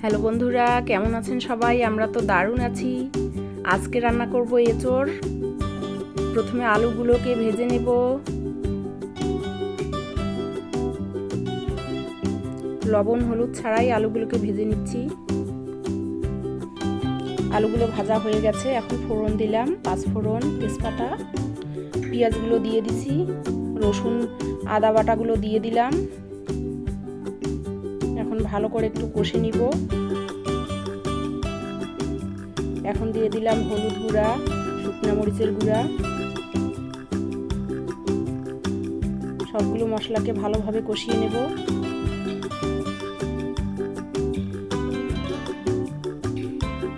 Hello বন্ধুরা, কেমন আছেন সবাই? আমরা তো দারুণ আছি। আজকে রান্না করব এঁচোড়। প্রথমে আলুগুলোকে ভেজে নেব। লবণ হলুদ ছাড়াই আলুগুলোকে ভেজে নিচ্ছি। আলুগুলো ভাজা হয়ে গেছে, এখন ফোড়ন দিলাম, পাঁচফোড়ন, তেজপাতা, পেঁয়াজগুলো দিয়ে দিছি, রসুন আদা বাটাগুলো দিয়ে দিলাম। এখন ভালো করে একটু কষে নিব। এখন দিয়ে দিলাম হলুদ গুঁড়া, শুকনো মরিচের গুঁড়া, সবগুলো মশলাকে ভালোভাবে কষিয়ে নেব।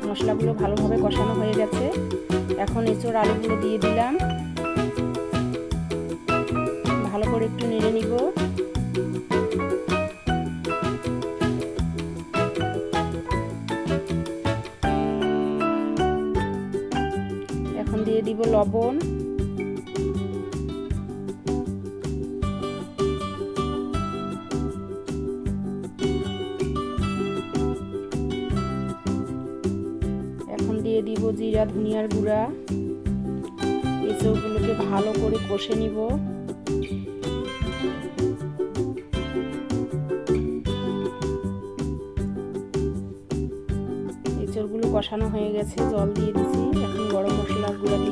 মশলাগুলো ভালোভাবে কষানো হয়ে গেছে, এখন এঁচোড় আলুগুলো দিয়ে দিলাম, ভালো করে একটু নেড়ে নিব। এখন দিয়ে দিব লবণ, এখন দিয়ে দিব জিরা ধনিয়ার গুঁড়া। এঁচোড়গুলোকে ভালো করে কষে নিব। এঁচোড়গুলো কষানো হয়ে গেছে, জল দিয়ে দিছি। এখন গরম মশলার গুঁড়া দিয়ে